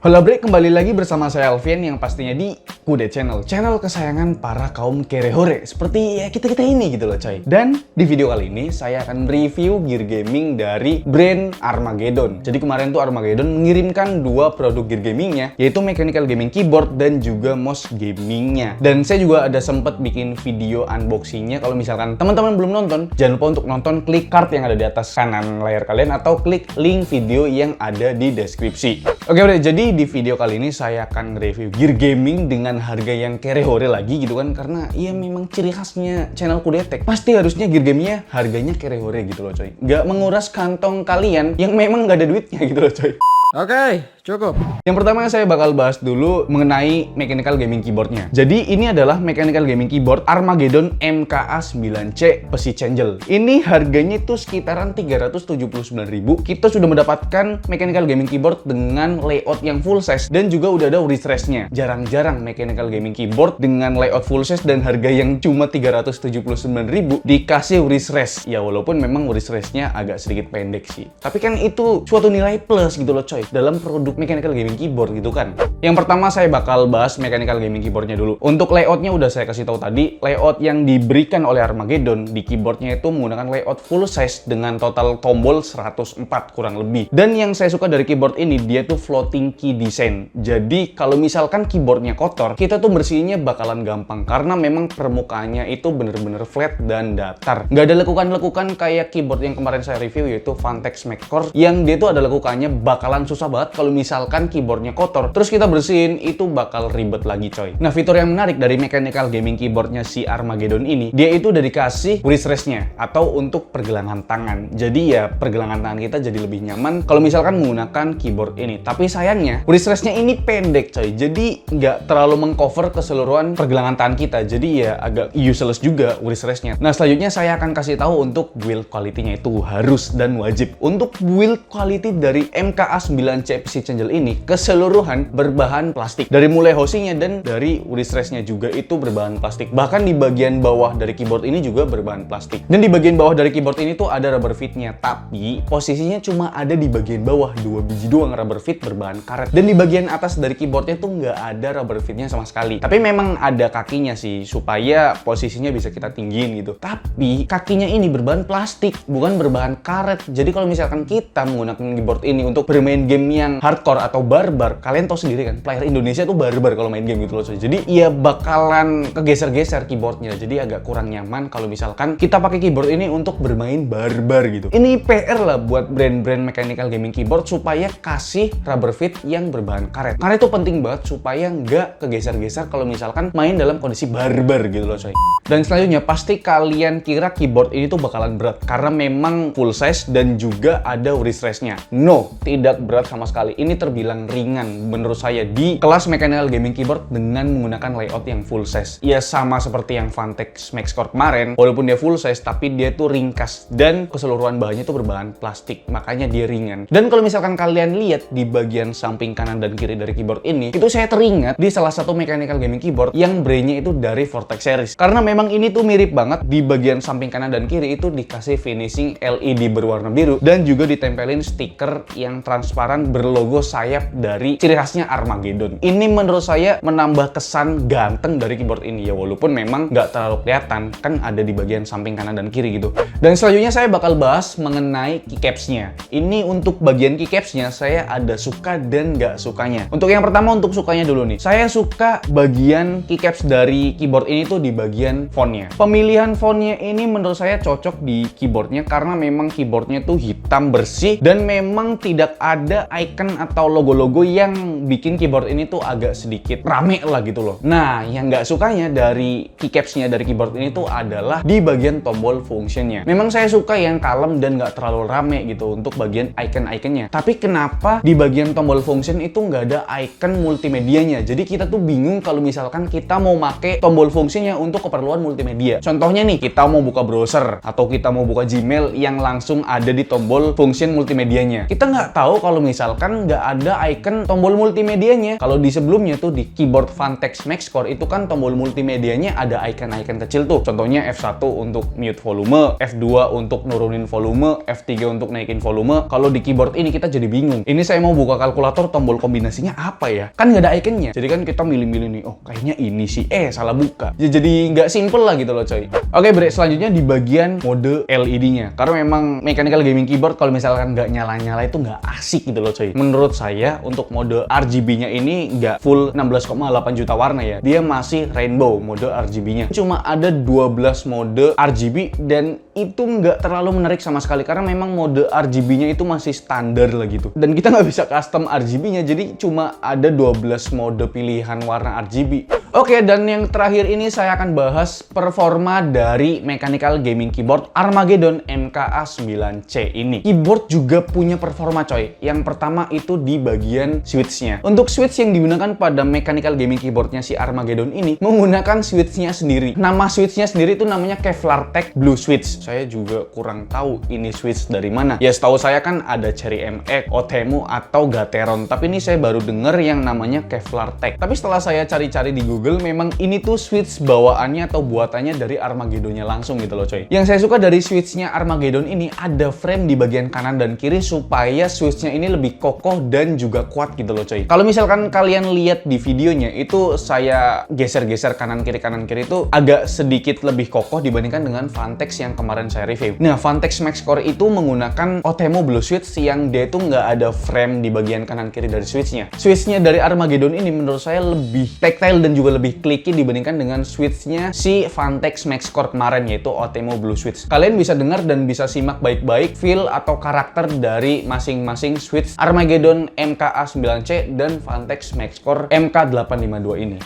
Halo Bre, kembali lagi bersama saya Alfian yang pastinya di Kude Channel, channel kesayangan para kaum kerehore seperti ya kita-kita ini gitu loh coy. Dan di video kali ini saya akan review gear gaming dari brand Armageddon. Jadi kemarin tuh Armageddon mengirimkan dua produk gear gamingnya, yaitu mechanical gaming keyboard dan juga mouse gamingnya. Dan saya juga ada sempet bikin video unboxingnya. Kalau misalkan teman-teman belum nonton, jangan lupa untuk nonton, klik card yang ada di atas kanan layar kalian atau klik link video yang ada di deskripsi. Oke udah, jadi di video kali ini saya akan review gear gaming dengan harga yang kerehore lagi gitu kan, karena iya memang ciri khasnya channel Kudetek. Pasti harusnya gear gamingnya harganya kerehore gitu loh coy. Nggak menguras kantong kalian yang memang nggak ada duitnya gitu loh coy. Oke, cukup. Yang pertama saya bakal bahas dulu mengenai mechanical gaming keyboardnya. Jadi ini adalah mechanical gaming keyboard Armageddon MKA9C Pesi Cangel. Ini harganya itu sekitaran 379.000. Kita sudah mendapatkan mechanical gaming keyboard dengan layout yang full size dan juga udah ada wrist rest-nya. Jarang-jarang mechanical gaming keyboard dengan layout full size dan harga yang cuma 379.000 dikasih wrist rest. Ya walaupun memang wrist rest-nya agak sedikit pendek sih. Tapi kan itu suatu nilai plus gitu loh coy, dalam produk mechanical gaming keyboard gitu kan. Yang pertama saya bakal bahas mechanical gaming keyboardnya dulu. Untuk layoutnya udah saya kasih tahu tadi. Layout yang diberikan oleh Armageddon di keyboardnya itu menggunakan layout full size dengan total tombol 104 kurang lebih. Dan yang saya suka dari keyboard ini, dia tuh floating key design. Jadi kalau misalkan keyboardnya kotor, kita tuh bersihinnya bakalan gampang karena memang permukaannya itu bener-bener flat dan datar. Nggak ada lekukan-lekukan kayak keyboard yang kemarin saya review, yaitu Vantex Maxcore, yang dia tuh ada lekukannya bakalan susah banget kalau misalkan keyboardnya kotor. Terus kita bersihin itu bakal ribet lagi coy. Nah, fitur yang menarik dari mechanical gaming keyboardnya si Armageddon ini, dia itu udah dikasih wrist rest-nya atau untuk pergelangan tangan. Jadi ya pergelangan tangan kita jadi lebih nyaman kalau misalkan menggunakan keyboard ini. Tapi sayangnya wrist rest-nya ini pendek coy. Jadi nggak terlalu mengcover keseluruhan pergelangan tangan kita. Jadi ya agak useless juga wrist rest-nya. Nah, selanjutnya saya akan kasih tahu untuk build quality-nya itu harus dan wajib. Untuk build quality dari MKA9C Pesi Cangel ini keseluruhan berbahan plastik. Dari mulai housingnya dan dari wrist rest-nya juga itu berbahan plastik. Bahkan di bagian bawah dari keyboard ini juga berbahan plastik. Dan di bagian bawah dari keyboard ini tuh ada rubber feet-nya. Tapi posisinya cuma ada di bagian bawah. 2 biji doang rubber feet berbahan karet. Dan di bagian atas dari keyboardnya tuh nggak ada rubber feet-nya sama sekali. Tapi memang ada kakinya sih supaya posisinya bisa kita tinggiin gitu. Tapi kakinya ini berbahan plastik, bukan berbahan karet. Jadi kalau misalkan kita menggunakan keyboard ini untuk bermain game yang hardcore atau barbar, kalian tahu sendiri kan, player Indonesia tuh barbar kalau main game gitu loh. Jadi ya bakalan kegeser-geser keyboardnya. Jadi agak kurang nyaman kalau misalkan kita pakai keyboard ini untuk bermain barbar gitu. Ini PR lah buat brand-brand mechanical gaming keyboard supaya kasih rubber feet yang berbahan karet. Karena itu penting banget supaya nggak kegeser-geser kalau misalkan main dalam kondisi barbar gitu loh coy. Dan selanjutnya pasti kalian kira keyboard ini tuh bakalan berat karena memang full size dan juga ada wrist rest-nya. No, tidak berat sama sekali. Ini terbilang ringan menurut saya di kelas mechanical gaming keyboard dengan menggunakan layout yang full size. Ya sama seperti yang Vantex Maxcore kemarin, walaupun dia full size tapi dia tuh ringkas dan keseluruhan bahannya tuh berbahan plastik, makanya dia ringan. Dan kalau misalkan kalian lihat di bagian samping kanan dan kiri dari keyboard ini, itu saya teringat di salah satu mechanical gaming keyboard yang brandnya itu dari Vortex series. Karena memang ini tuh mirip banget, di bagian samping kanan dan kiri itu dikasih finishing LED berwarna biru dan juga ditempelin stiker yang transparan berlogo sayap dari ciri khasnya Armageddon. Ini menurut saya menambah kesan ganteng dari keyboard ini ya, walaupun memang nggak terlalu kelihatan kan ada di bagian samping kanan dan kiri gitu. Dan selanjutnya saya bakal bahas mengenai keycaps-nya. Ini untuk bagian keycaps-nya saya ada suka dan nggak sukanya. Untuk yang pertama, untuk sukanya dulu nih. Saya suka bagian keycaps dari keyboard ini tuh di bagian fontnya. Pemilihan fontnya ini menurut saya cocok di keyboardnya karena memang keyboardnya tuh hitam bersih dan memang tidak ada icon atau logo-logo yang bikin keyboard ini tuh agak sedikit rame lah gitu loh. Nah, yang nggak sukanya dari keycaps-nya dari keyboard ini tuh adalah di bagian tombol function-nya. Memang saya suka yang kalem dan nggak terlalu rame gitu untuk bagian icon-iconnya. Tapi kenapa di bagian tombol function itu nggak ada icon multimedianya? Jadi kita tuh bingung kalau misalkan kita mau pakai tombol fungsinya untuk keperluan multimedia. Contohnya nih, kita mau buka browser atau kita mau buka Gmail yang langsung ada di tombol function multimedianya. Kita nggak tahu kalau kalau misalkan nggak ada icon tombol multimedianya. Kalau di sebelumnya tuh di keyboard Vantex MaxCore itu kan tombol multimedianya ada icon-icon kecil tuh. Contohnya F1 untuk mute volume, F2 untuk nurunin volume, F3 untuk naikin volume. Kalau di keyboard ini kita jadi bingung. Ini saya mau buka kalkulator, tombol kombinasinya apa ya? Kan nggak ada iconnya. Jadi kan kita milih-milih nih, oh kayaknya ini sih, salah buka. Ya, jadi nggak simple lah gitu loh coy. Oke bre, selanjutnya di bagian mode LED-nya. Karena memang mechanical gaming keyboard kalau misalkan nggak nyala-nyala itu nggak asik gitu loh coy. Menurut saya untuk mode RGB-nya ini nggak full 16,8 juta warna ya. Dia masih rainbow mode RGB-nya. Cuma ada 12 mode RGB dan itu nggak terlalu menarik sama sekali karena memang mode RGB-nya itu masih standar lah gitu. Dan kita nggak bisa custom RGB-nya, jadi cuma ada 12 mode pilihan warna RGB. Oke, dan yang terakhir ini saya akan bahas performa dari mechanical gaming keyboard Armageddon MKA9C ini. Keyboard juga punya performa coy. Yang pertama itu di bagian switch-nya. Untuk switch yang digunakan pada mechanical gaming keyboardnya si Armageddon ini menggunakan switch-nya sendiri. Nama switch-nya sendiri itu namanya Kevlar Tech Blue Switch. Saya juga kurang tahu ini switch dari mana. Ya setahu saya kan ada Cherry MX, Otemu atau Gateron. Tapi ini saya baru denger yang namanya Kevlar Tech. Tapi setelah saya cari-cari di Google, memang ini tuh switch bawaannya atau buatannya dari Armageddonnya langsung gitu loh coy. Yang saya suka dari switchnya Armageddon ini ada frame di bagian kanan dan kiri supaya switchnya ini lebih kokoh dan juga kuat gitu loh coy. Kalau misalkan kalian lihat di videonya itu saya geser-geser kanan kiri itu agak sedikit lebih kokoh dibandingkan dengan Vantex yang kemarin saya review. Nah, Vantex MaxCore itu menggunakan Otemu Blue Switch yang dia itu nggak ada frame di bagian kanan kiri dari switchnya. Switchnya dari Armageddon ini menurut saya lebih tactile dan juga lebih clicky dibandingkan dengan switchnya si Vantex MaxCore kemarin yaitu Otemu Blue Switch. Kalian bisa dengar dan bisa simak baik-baik feel atau karakter dari masing-masing switch Armageddon MKA9C dan Vantex MaxCore MK852 ini.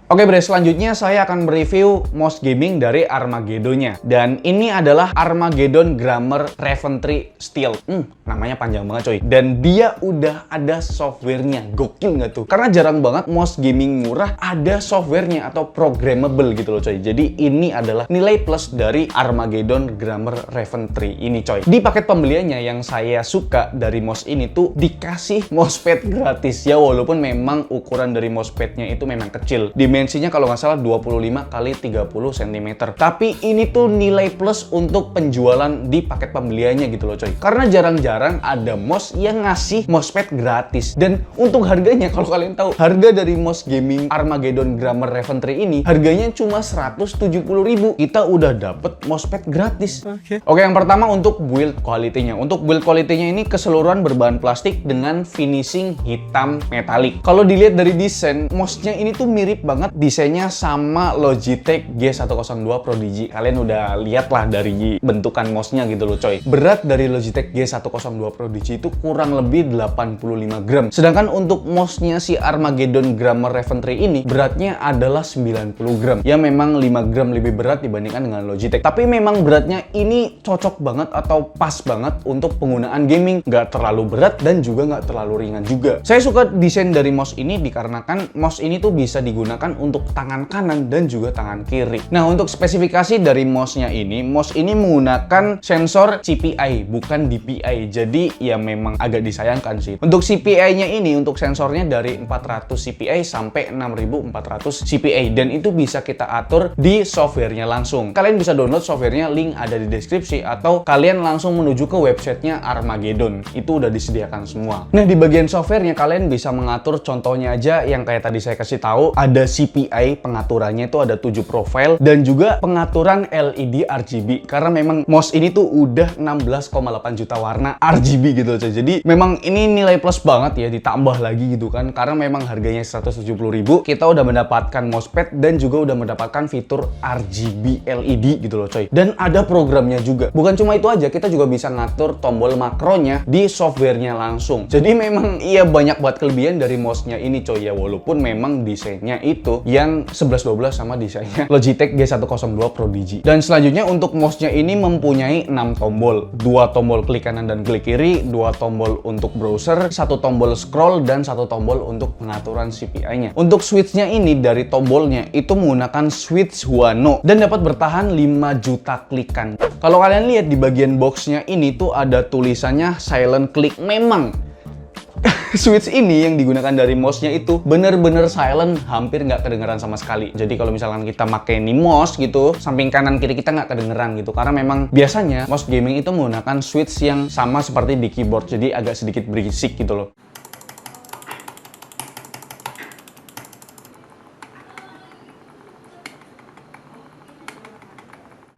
Oke bre, selanjutnya saya akan mereview mouse gaming dari Armageddon-nya. Dan ini adalah Armageddon Grammar Raven 3 Steel. Namanya panjang banget coy. Dan dia udah ada software-nya. Gokil nggak tuh? Karena jarang banget mouse gaming murah ada software-nya atau programmable gitu loh coy. Jadi ini adalah nilai plus dari Armageddon Grammar Raven 3 ini coy. Di paket pembeliannya yang saya suka dari mouse ini tuh dikasih mousepad gratis. Ya walaupun memang ukuran dari mousepad-nya itu memang kecil. Dimensinya kalau nggak salah 25 x 30 cm. Tapi ini tuh nilai plus untuk penjualan di paket pembeliannya gitu loh coy. Karena jarang-jarang ada mouse yang ngasih mousepad gratis. Dan untuk harganya, kalau kalian tahu, harga dari mouse gaming Armageddon Grammar Raven 3 ini harganya cuma 170.000. Kita udah dapet mousepad gratis. Oke, yang pertama untuk build quality-nya. Untuk build quality-nya ini keseluruhan berbahan plastik dengan finishing hitam metalik. Kalau dilihat dari desain, mouse-nya ini tuh mirip banget desainnya sama Logitech G102 Prodigy. Kalian udah lihat lah dari bentukan mouse-nya gitu loh coy. Berat dari Logitech G102 Prodigy itu kurang lebih 85 gram. Sedangkan untuk mouse-nya si Armageddon Grammar Raven 3 ini beratnya adalah 90 gram. Ya memang 5 gram lebih berat dibandingkan dengan Logitech. Tapi memang beratnya ini cocok banget atau pas banget untuk penggunaan gaming. Nggak terlalu berat dan juga nggak terlalu ringan juga. Saya suka desain dari mouse ini dikarenakan mouse ini tuh bisa digunakan untuk tangan kanan dan juga tangan kiri. Nah, untuk spesifikasi dari mouse-nya ini, mouse ini menggunakan sensor CPI, bukan DPI. Jadi, ya memang agak disayangkan sih. Untuk CPI-nya ini, untuk sensornya dari 400 CPI sampai 6400 CPI. Dan itu bisa kita atur di software-nya langsung. Kalian bisa download software-nya, link ada di deskripsi. Atau kalian langsung menuju ke websitenya Armageddon. Itu udah disediakan semua. Nah, di bagian software-nya kalian bisa mengatur contohnya aja yang kayak tadi saya kasih tahu. Ada CPI CPI, pengaturannya itu ada 7 profile, dan juga pengaturan LED RGB. Karena memang mouse ini tuh udah 16,8 juta warna RGB gitu coy. Jadi memang ini nilai plus banget ya, ditambah lagi gitu kan. Karena memang harganya 170.000, kita udah mendapatkan mousepad dan juga udah mendapatkan fitur RGB LED gitu loh coy. Dan ada programnya juga. Bukan cuma itu aja, kita juga bisa ngatur tombol makronya di softwarenya langsung. Jadi memang iya banyak buat kelebihan dari mouse-nya ini coy ya, walaupun memang desainnya itu yang 11-12 sama desainnya Logitech G102 Prodigy. Dan selanjutnya untuk mouse-nya ini mempunyai 6 tombol. 2 tombol klik kanan dan klik kiri, 2 tombol untuk browser, 1 tombol scroll, dan 1 tombol untuk pengaturan CPI-nya. Untuk switch-nya ini dari tombolnya itu menggunakan switch Huano dan dapat bertahan 5 juta klikan. Kalau kalian lihat di bagian box-nya ini tuh ada tulisannya silent click. Memang switch ini yang digunakan dari mouse-nya itu bener-bener silent, hampir nggak kedengeran sama sekali. Jadi kalau misalkan kita pakai ini mouse gitu, samping kanan kiri kita nggak kedengeran gitu. Karena memang biasanya mouse gaming itu menggunakan switch yang sama seperti di keyboard, jadi agak sedikit berisik gitu loh.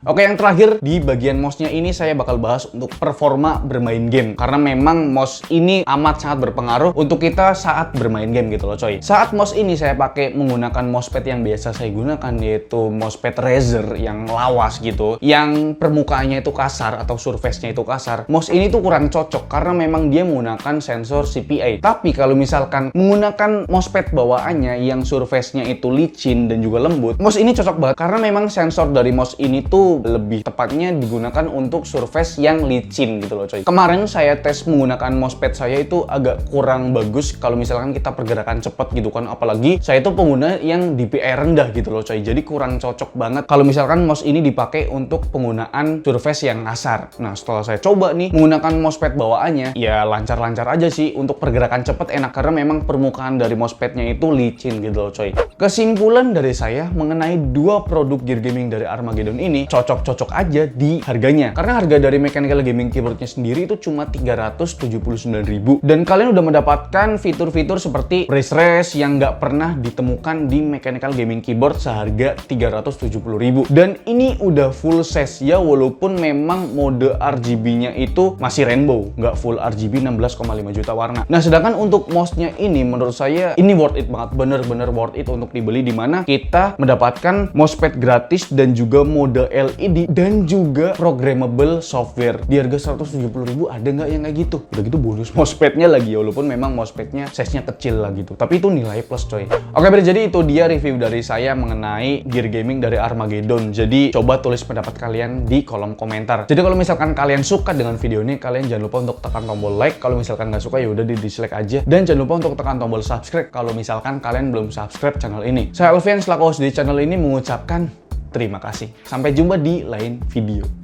Oke, yang terakhir di bagian mouse-nya ini saya bakal bahas untuk performa bermain game. Karena memang mouse ini amat sangat berpengaruh untuk kita saat bermain game gitu loh coy. Saat mouse ini saya pakai menggunakan mousepad yang biasa saya gunakan, yaitu mousepad Razer yang lawas gitu, yang permukaannya itu kasar atau surface-nya itu kasar. Mouse ini tuh kurang cocok karena memang dia menggunakan sensor CPI. Tapi kalau misalkan menggunakan mousepad bawaannya yang surface-nya itu licin dan juga lembut, mouse ini cocok banget karena memang sensor dari mouse ini tuh lebih tepatnya digunakan untuk surface yang licin gitu loh coy. Kemarin saya tes menggunakan mousepad saya itu agak kurang bagus kalau misalkan kita pergerakan cepat gitu kan, apalagi saya itu pengguna yang DPI rendah gitu loh coy. Jadi kurang cocok banget kalau misalkan mouse ini dipakai untuk penggunaan surface yang kasar. Nah, setelah saya coba nih menggunakan mousepad bawaannya, ya lancar-lancar aja sih. Untuk pergerakan cepat enak karena memang permukaan dari mousepadnya itu licin gitu loh coy. Kesimpulan dari saya mengenai dua produk gear gaming dari Armageddon ini cocok-cocok aja di harganya. Karena harga dari mechanical gaming keyboardnya sendiri itu cuma 379.000. Dan kalian udah mendapatkan fitur-fitur seperti race race yang nggak pernah ditemukan di mechanical gaming keyboard seharga 370.000. Dan ini udah full size ya, walaupun memang mode RGB-nya itu masih rainbow, nggak full RGB 16,5 juta warna. Nah, sedangkan untuk mouse-nya ini menurut saya ini worth it banget, bener-bener worth it untuk dibeli, dimana kita mendapatkan mousepad gratis dan juga mode LED dan juga programmable software. Di harga 170.000 ada nggak yang kayak gitu? Udah gitu bonus mousepadnya lagi, walaupun memang mousepadnya size-nya kecil lah gitu. Tapi itu nilai plus coy. Oke, jadi itu dia review dari saya mengenai gear gaming dari Armageddon. Jadi coba tulis pendapat kalian di kolom komentar. Jadi kalau misalkan kalian suka dengan video ini, kalian jangan lupa untuk tekan tombol like. Kalau misalkan nggak suka ya udah di dislike aja. Dan jangan lupa untuk tekan tombol subscribe kalau misalkan kalian belum subscribe channel ini. Saya Alfian selaku host di channel ini mengucapkan terima kasih. Sampai jumpa di lain video.